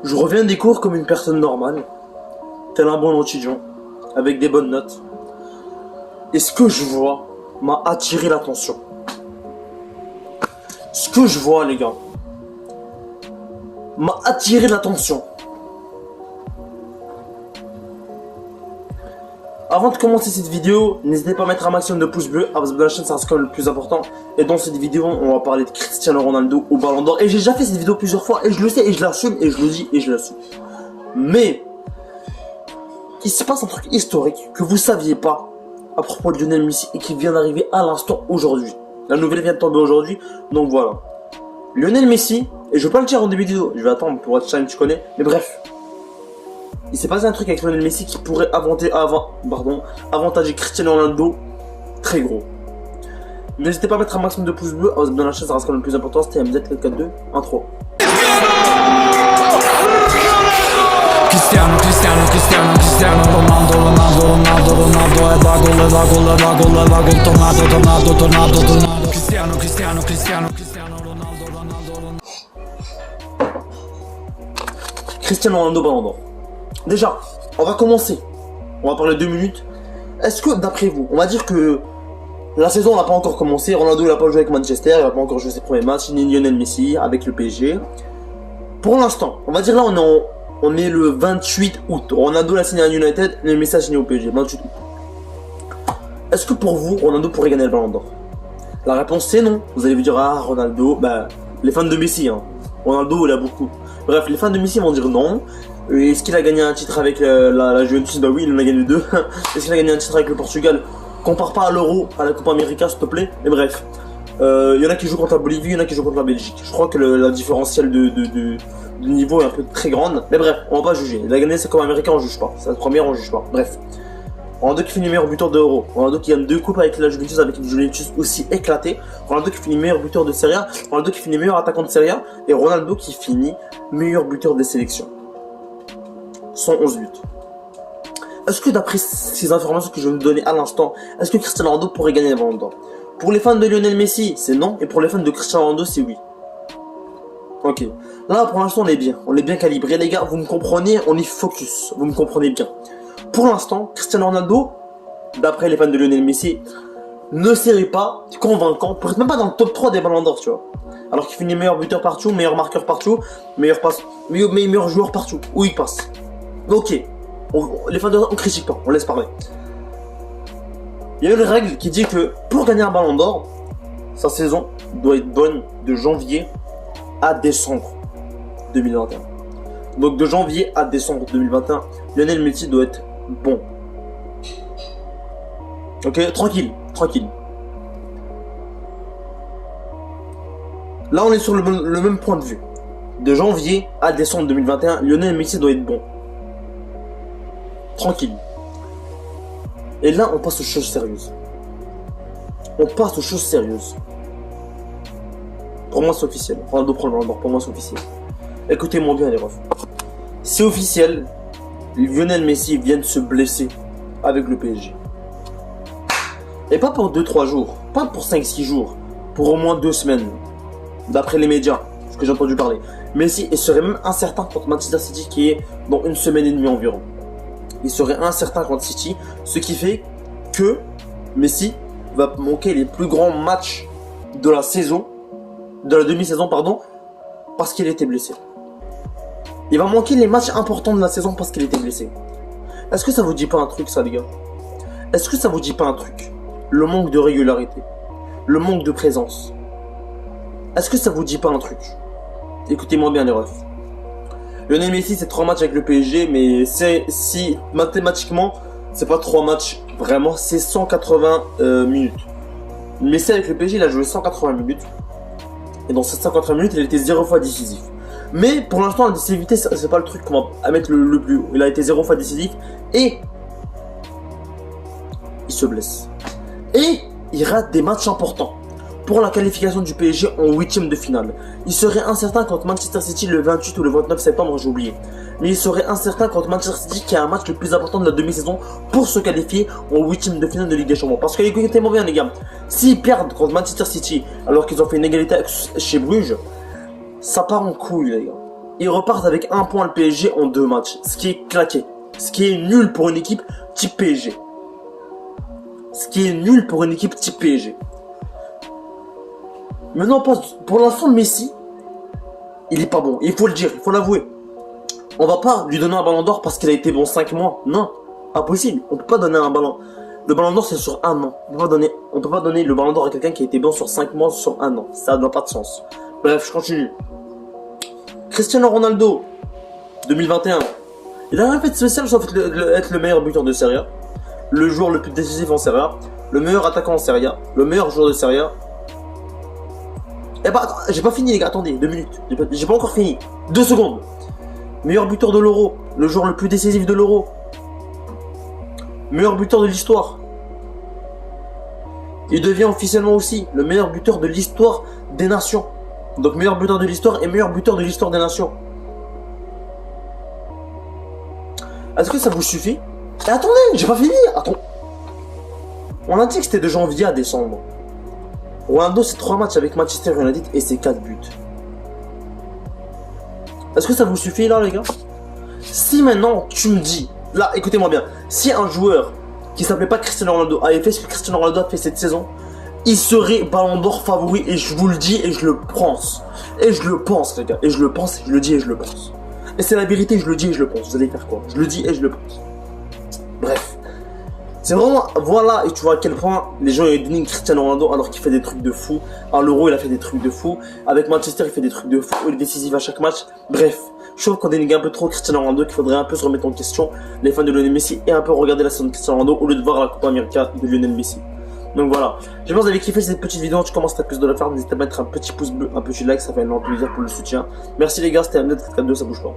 Je reviens des cours comme une personne normale, tel un bon étudiant, avec des bonnes notes. Et ce que je vois m'a attiré l'attention. Ce que je vois, les gars, m'a attiré l'attention. Avant de commencer cette vidéo, n'hésitez pas à mettre un maximum de pouces bleus, à vous abonner à la chaîne, ça reste quand même le plus important. Et dans cette vidéo, on va parler de Cristiano Ronaldo au Ballon d'Or. Et j'ai déjà fait cette vidéo plusieurs fois, et je le sais, et je l'assume, et je le dis, et je l'assume. Mais, il se passe un truc historique que vous saviez pas à propos de Lionel Messi et qui vient d'arriver à l'instant aujourd'hui. La nouvelle vient de tomber aujourd'hui, donc voilà. Lionel Messi, et je vais pas le dire en début de vidéo, je vais attendre pour watch time, tu connais, mais bref. Il s'est passé un truc avec Lionel Messi qui pourrait avantager Cristiano Ronaldo très gros. N'hésitez pas à mettre un maximum de pouces bleus, à vous abonner à la chaîne, ça reste quand même le plus important. C'était MZ 4-2, 1-3. Cristiano Ronaldo Ballon d'Or. Déjà, on va commencer. On va parler 2 minutes. Est-ce que, d'après vous, on va dire que la saison n'a pas encore commencé. Ronaldo il n'a pas joué avec Manchester, il n'a pas encore joué ses premiers matchs. Ni Lionel Messi avec le PSG. Pour l'instant, on va dire là, on est le 28 août. Ronaldo a signé à United, Lionel Messi a signé au PSG. 28 août. Est-ce que pour vous, Ronaldo pourrait gagner le Ballon d'Or? La réponse c'est non. Vous allez vous dire, ah, Ronaldo, bah, les fans de Messi, hein. Ronaldo, il a beaucoup. Bref, les fans de Messi vont dire non. Est-ce qu'il a gagné un titre avec la Juventus? Bah oui, il en a gagné 2. Est-ce qu'il a gagné un titre avec le Portugal? Compare pas à l'Euro, à la Coupe América, s'il te plaît. Mais bref, il y en a qui jouent contre la Bolivie, il y en a qui jouent contre la Belgique. Je crois que la différentielle de niveau est un peu très grande. Mais bref, on va pas juger. Il a gagné sa Coupe América, on juge pas. Sa première, on juge pas. Bref. Ronaldo qui finit meilleur buteur d'Euro. Ronaldo qui gagne 2 coupes avec la Juventus, avec une Juventus aussi éclatée. Ronaldo qui finit meilleur buteur de Serie A. Ronaldo qui finit meilleur attaquant de Serie A. Et Ronaldo qui finit meilleur buteur des sélections. 111 buts. Est-ce que d'après ces informations que je vais vous donner à l'instant, est-ce que Cristiano Ronaldo pourrait gagner le Ballon d'Or? Pour les fans de Lionel Messi, c'est non. Et pour les fans de Cristiano Ronaldo, c'est oui. Ok. Là, pour l'instant, on est bien. On est bien calibré, les gars. Vous me comprenez? On est focus. Vous me comprenez bien. Pour l'instant, Cristiano Ronaldo, d'après les fans de Lionel Messi, ne serait pas convaincant pour être même pas dans le top 3 des Ballons d'Or, tu vois. Alors qu'il finit meilleur buteur partout, meilleur marqueur partout, meilleur joueur partout, où il passe. Ok, les fans de on critique pas, on laisse parler. Il y a une règle qui dit que pour gagner un Ballon d'Or, sa saison doit être bonne de janvier à décembre 2021. Donc de janvier à décembre 2021, Lionel Messi doit être bon. Ok, tranquille, tranquille. Là on est sur le même point de vue. De janvier à décembre 2021, Lionel Messi doit être bon. Tranquille. Et là, on passe aux choses sérieuses. On passe aux choses sérieuses. Pour moi, c'est officiel. Ronaldo prend le Ballon d'Or. Pour moi, c'est officiel. Écoutez-moi bien, les refs. C'est officiel. Lionel Messi vient de se blesser avec le PSG. Et pas pour 2-3 jours. Pas pour 5-6 jours. Pour au moins 2 semaines. D'après les médias. Ce que j'ai entendu parler. Messi serait même incertain contre Manchester City qui est dans 1 semaine et demie environ. Il serait incertain contre City, ce qui fait que Messi va manquer les plus grands matchs de la saison, de la demi-saison pardon, parce qu'il était blessé. Il va manquer les matchs importants de la saison parce qu'il était blessé. Est-ce que ça vous dit pas un truc ça les gars? Est-ce que ça vous dit pas un truc? Le manque de régularité, le manque de présence. Est-ce que ça vous dit pas un truc? Écoutez-moi bien les refs. Lionel Messi c'est 3 matchs avec le PSG, mais si mathématiquement c'est pas 3 matchs vraiment, c'est 180 minutes. Messi avec le PSG il a joué 180 minutes et dans ces 180 minutes il a été 0 fois décisif. Mais pour l'instant la décisivité c'est pas le truc qu'on va mettre le plus haut. Il a été 0 fois décisif et il se blesse. Et il rate des matchs importants. Pour la qualification du PSG en 8ème de finale. Il serait incertain contre Manchester City le 28 ou le 29 septembre, j'ai oublié. Mais il serait incertain contre Manchester City qui a un match le plus important de la demi-saison pour se qualifier en 8ème de finale de Ligue des Champions. Parce que écoutez-moi bien les gars, s'ils perdent contre Manchester City alors qu'ils ont fait une égalité chez Bruges, ça part en couille les gars. Ils repartent avec 1 point le PSG en 2 matchs. Ce qui est claqué. Ce qui est nul pour une équipe type PSG. Ce qui est nul pour une équipe type PSG. Maintenant, pour l'instant, Messi, il est pas bon. Il faut le dire, il faut l'avouer. On va pas lui donner un ballon d'or parce qu'il a été bon 5 mois. Non, impossible. On peut pas donner un ballon. Le ballon d'or, c'est sur 1 an. On peut pas donner le ballon d'or à quelqu'un qui a été bon sur 5 mois, sur 1 an. Ça n'a pas de sens. Bref, je continue. Cristiano Ronaldo, 2021. Il a rien fait de spécial sauf être le meilleur buteur de Serie A, le joueur le plus décisif en Serie A, le meilleur attaquant en Serie A, le meilleur joueur de Serie A. Eh bah, j'ai pas fini les gars, attendez, 2 minutes. J'ai pas encore fini. 2 secondes. Meilleur buteur de l'Euro, le joueur le plus décisif de l'Euro. Meilleur buteur de l'histoire. Il devient officiellement aussi le meilleur buteur de l'histoire des nations. Donc meilleur buteur de l'histoire et meilleur buteur de l'histoire des nations. Est-ce que ça vous suffit? Et attendez, j'ai pas fini. Attends. On a dit que c'était de janvier à décembre. Ronaldo, c'est 3 matchs avec Manchester United et c'est 4 buts. Est-ce que ça vous suffit là les gars? Si maintenant tu me dis, là écoutez-moi bien, si un joueur qui s'appelait pas Cristiano Ronaldo avait fait ce que Cristiano Ronaldo a fait cette saison, il serait ballon d'or favori et je vous le dis et je le pense. Et je le pense les gars, et je le pense, je le dis et je le pense. Et c'est la vérité, je le dis et je le pense. Vous allez faire quoi? Je le dis et je le pense. Bref. C'est vraiment, voilà, et tu vois à quel point les gens dénigrent Cristiano Ronaldo alors qu'il fait des trucs de fou. À l'Euro, il a fait des trucs de fou. Avec Manchester, il fait des trucs de fou. Il est décisif à chaque match. Bref, je trouve qu'on dénigre un peu trop Cristiano Ronaldo, qu'il faudrait un peu se remettre en question, les fans de Lionel Messi, et un peu regarder la saison de Cristiano Ronaldo au lieu de voir la Copa América de Lionel Messi. Donc voilà, j'espère que vous avez kiffé cette petite vidéo. Je commence à plus de la faire. N'hésitez pas à mettre un petit pouce bleu, un petit like, ça fait énormément plaisir pour le soutien. Merci les gars, c'était un 4-2, ça bouge pas.